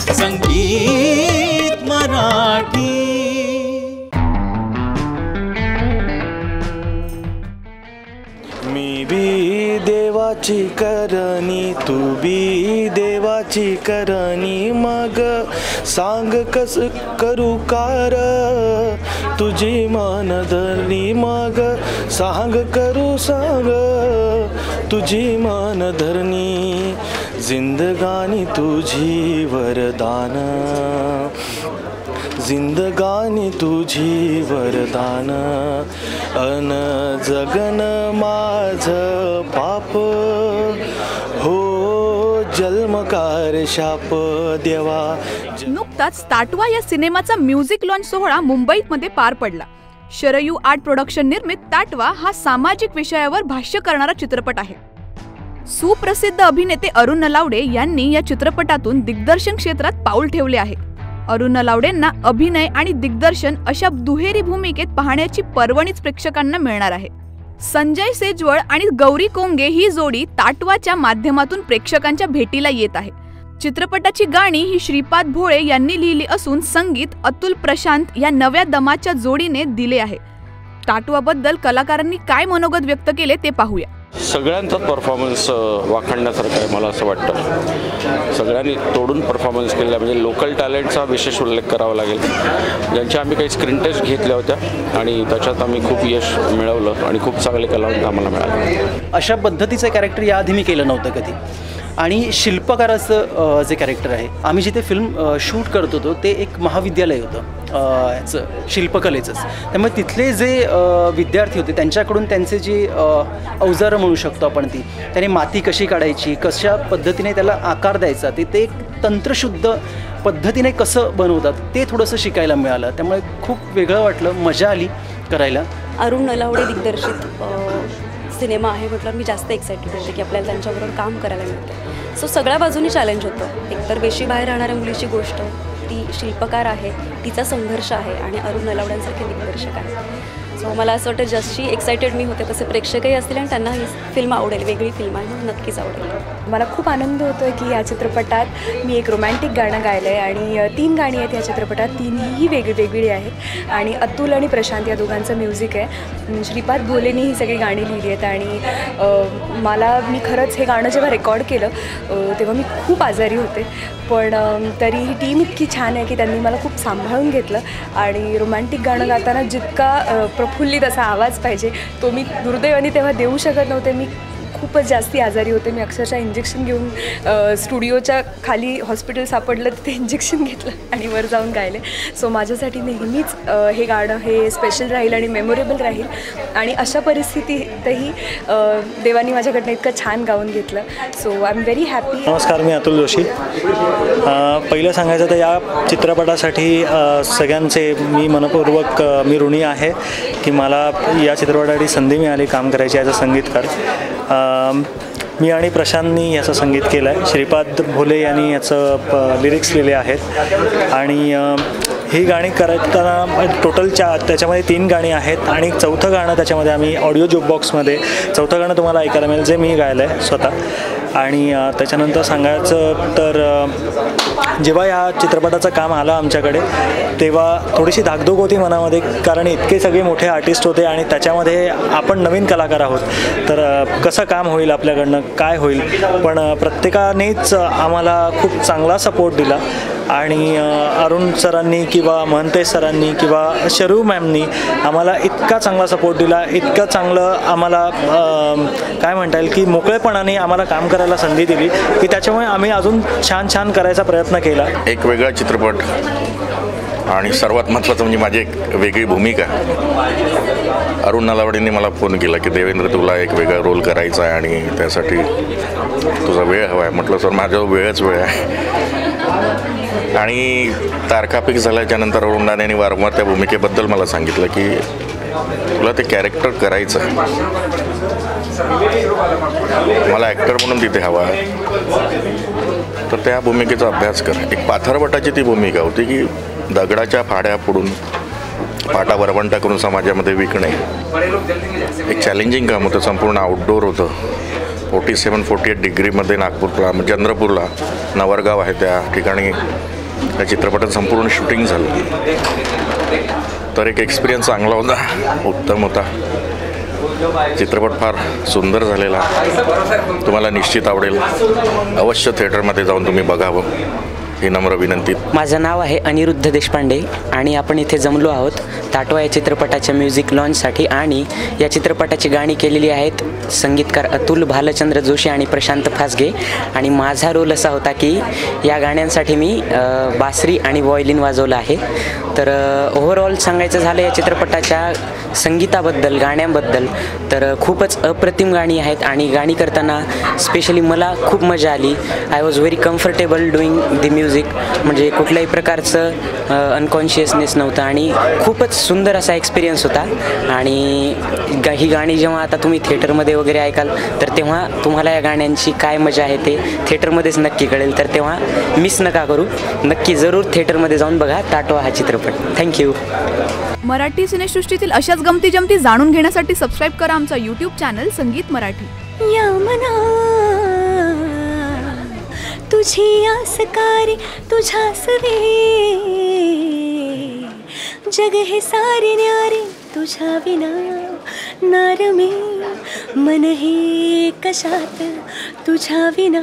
संगीत मराठी. मी बी देवाची करणी, तू बी देवाची करणी, मग सांग कस करू कार तुझी मन धरणी, मग सांग करू सांग तुझी मन धरणी. जिंदगानी तुझी वरदान, जिंदगानी तुझी वरदान, अन जगन माझ पाप हो जन्मकार शाप देवा. नुकताच ताटवा या सिनेमाचा म्युझिक लॉन्च सोहळा मुंबईमध्ये पार पडला. शरयू आर्ट प्रोडक्शन निर्मित ताटवा हा सामाजिक विषयावर भाष्य करणारा चित्रपट आहे. सुप्रसिद्ध अभिनेते अरुण नलावडे यांनी या चित्रपटातून दिग्दर्शन क्षेत्रात पाऊल ठेवले आहे. अरुण नलावडेंना अभिनय आणि दिग्दर्शन अशा दुहेरी भूमिकेत पाहण्याची पर्वणीच प्रेक्षकांना मिळणार आहे. संजय सेजवळ आणि गौरी कोंगे ही जोडी ताटवाच्या माध्यमातून प्रेक्षकांच्या भेटीला येत आहे. चित्रपटाची गाणी ही श्रीपाद भोळे यांनी लिहिली असून संगीत अतुल प्रशांत या नव्या दमाच्या जोडीने दिले आहे. ताटवाबद्दल कलाकारांनी काय मनोगत व्यक्त केले ते पाहूया. सगळ्यांचाच परफॉर्मन्स वाखाणण्यासारखं आहे मला असं वाटतं. सगळ्यांनी तोडून परफॉर्मन्स केला, म्हणजे लोकल टॅलेंटचा विशेष उल्लेख करावा लागेल. ज्यांच्या आम्ही काही स्क्रीन टेस्ट घेतल्या होत्या आणि त्याच्यात आम्ही खूप यश मिळवलं आणि खूप चांगले कलावंत आम्हाला मिळाले. अशा पद्धतीचं कॅरेक्टर याआधी मी केलं नव्हतं कधी. आणि शिल्पकाराचं जे कॅरेक्टर आहे, आम्ही जिथे फिल्म शूट करत होतो ते एक महाविद्यालय होतं याचं शिल्पकलेचंच. त्यामुळे तिथले जे विद्यार्थी होते त्यांच्याकडून त्यांचे जे अवजारं म्हणू शकतो आपण, त्याने माती कशी काढायची, कशा पद्धतीने त्याला आकार द्यायचा, ते एक तंत्रशुद्ध पद्धतीने कसं बनवतात ते थोडंसं शिकायला मिळालं. त्यामुळे खूप वेगळं वाटलं, मजा आली करायला. अरुण नलावडे दिग्दर्शित सिनेमा आहे म्हटलं मी जास्त एक्सायटेड होते की आपल्याला त्यांच्याबरोबर काम करायला मिळतं. सो सगळ्या बाजूनी चॅलेंज होतं. एकतर वेशी बाहेर राहणाऱ्या मुलीची गोष्ट, ती शिल्पकार आहे, तिचा संघर्ष आहे आणि अरुण नलावड्यांसारखे दिग्दर्शक आहे. सो मला असं वाटतं जशी एक्सायटेड मी होते तसे प्रेक्षकही असतील आणि त्यांना ही फिल्म आवडेल. वेगळी फिल्म आहे म्हणून नक्कीच आवडेल. मला खूप आनंद होतो आहे की या चित्रपटात मी एक रोमॅन्टिक गाणं गायलं आहे आणि 3 गाणी आहेत या चित्रपटात. 3ही वेगळी आहेत आणि अतुल आणि प्रशांत या दोघांचं म्युझिक आहे. श्रीपाद भोलेनी ही सगळी गाणी लिहिली आहेत आणि मी खरंच हे गाणं जेव्हा रेकॉर्ड केलं तेव्हा मी खूप आजारी होते, पण तरी ही टीम इतकी छान आहे की त्यांनी मला खूप सांभाळून घेतलं. आणि रोमॅन्टिक गाणं गाताना जितका प्रफुल्लित असा आवाज पाहिजे तो मी दुर्दैवाने तेव्हा देऊ शकत नव्हते. मी खूपच जास्ती आजारी होते. मी अक्षरशः इंजेक्शन घेऊन स्टुडिओच्या खाली हॉस्पिटल सापडलं, तिथे इंजेक्शन घेतलं आणि वर जाऊन गायले. सो माझ्यासाठी नेहमीच हे गाणं हे स्पेशल राहील आणि मेमोरेबल राहील. आणि अशा परिस्थितीतही देवानी माझ्याकडनं इतकं छान गाऊन घेतलं. So I am very happy. नमस्कार, मी अतुल जोशी. पहिलं सांगायचं तर या चित्रपटासाठी सगळ्यांचे मी मनपूर्वक मी ऋणी आहे की मला या चित्रपटासाठी संधी मिळाली काम करायची ॲज अ संगीतकार. मी आणि प्रशांतनी याचं संगीत केलं आहे. श्रीपाद भोले यांनी याचं लिरिक्स लिहिले आहेत आणि ही गाणी करताना टोटल त्याच्यामध्ये 3 गाणी आहेत आणि 4थं गाणं त्याच्यामध्ये आम्ही ऑडिओ जुकबॉक्समध्ये 4थं गाणं तुम्हाला ऐकायला मिळेल जे मी गायलं आहे स्वतः. आणि त्याच्यानंतर सांगायचं तर जेव्हा या चित्रपटाचं काम आलं आमच्याकडे तेव्हा थोडीशी धाकधूक होती मनामध्ये, कारण इतके सगळे मोठे आर्टिस्ट होते आणि त्याच्यामध्ये आपण नवीन कलाकार आहोत, तर कसं काम होईल आपल्याकडनं, काय होईल. पण प्रत्येकानेच आम्हाला खूप चांगला सपोर्ट दिला आणि अरुण सरांनी किंवा महंते सरांनी किंवा शरू मॅमनी आम्हाला इतका चांगला सपोर्ट दिला, इतकं चांगलं आम्हाला काय म्हणता येईल की मोकळेपणाने आम्हाला काम करायला संधी दिली की त्याच्यामुळे आम्ही अजून छान करायचा प्रयत्न केला. एक वेगळा चित्रपट आणि सर्वात महत्त्वाचं म्हणजे माझी एक वेगळी भूमिका. अरुण नलावडेंनी मला फोन केला की देवेंद्र तुला एक वेगळा रोल करायचा आहे आणि त्यासाठी तुझा वेळ हवा आहे. म्हटलं सर माझ्याजवळ वेळच वेळ आहे. आणि तारखा फिक्स झाल्याच्यानंतर अरुण दादांनी वारंवार त्या भूमिकेबद्दल मला सांगितलं की तुला ते कॅरेक्टर करायचं आहे, मला ॲक्टर म्हणून तिथे हवा आहे, तर त्या भूमिकेचा अभ्यास कर. एक पाथरवटाची ती भूमिका होती की दगडाच्या फाड्या फोडून पाटा वरवंटा करून समाजामध्ये विकणे एक चॅलेंजिंग काम होतं. संपूर्ण आउटडोअर होतं. 47-48 डिग्रीमध्ये नागपूरला चंद्रपूरला नवरगाव आहे त्या ठिकाणी त्या चित्रपटात संपूर्ण शूटिंग झालं. तर एक एक्सपिरियन्स चांगला होता, उत्तम होता. चित्रपट फार सुंदर झालेला, तुम्हाला निश्चित आवडेल. अवश्य थिएटरमध्ये जाऊन तुम्ही बघावं ही नम्र विनंती. माझं नाव आहे अनिरुद्ध देशपांडे आणि आपण इथे जमलो आहोत ताटवा या चित्रपटाच्या म्युझिक लॉन्चसाठी. आणि या चित्रपटाची गाणी केलेली आहेत संगीतकार अतुल, भालचंद्र जोशी आणि प्रशांत फासगे. आणि माझा रोल असा होता की या गाण्यांसाठी मी बासरी आणि व्हायोलिन वाजवलं आहे. तर ओव्हरऑल सांगायचं झालं या चित्रपटाच्या संगीताबद्दल, गाण्यांबद्दल, तर खूपच अप्रतिम गाणी आहेत. आणि गाणी करताना स्पेशली मला खूप मजा आली. I was very comfortable doing the music. म्हणजे कुठल्याही प्रकारचं अनकॉन्शियसनेस नव्हतं आणि खूपच सुंदर असा एक्सपिरियन्स होता. आणि ही गाणी जेव्हा आता तुम्ही थिएटरमध्ये वगैरे ऐकाल तर तेव्हा तुम्हाला या गाण्यांची काय मजा आहे ते थिएटरमध्येच नक्की कळेल. तर तेव्हा मिस नका करू, नक्की जरूर थिएटरमध्ये जाऊन बघा ताटवा हा चित्रपट. थँक्यू. मराठी सिनेसृष्टीतील अशाच गमती जमती जाणून घेण्यासाठी सबस्क्राईब करा आमचा यूट्यूब चॅनल संगीत मराठी. या मना तुझी आसकारी तुझ्यास रे, जग हे सारे न्यारे तुझ्या विना नार मी, मन हे कशात तुझ्या विना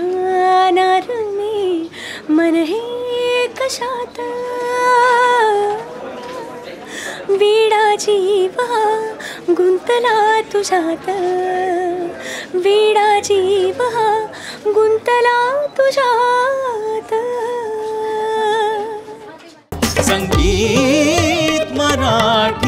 नार मी, मन हे कशात. वेडा जीव गुंतला तुझ्यात, वेडा जीव गुंतला तुझ्यात. संगीत मराठी.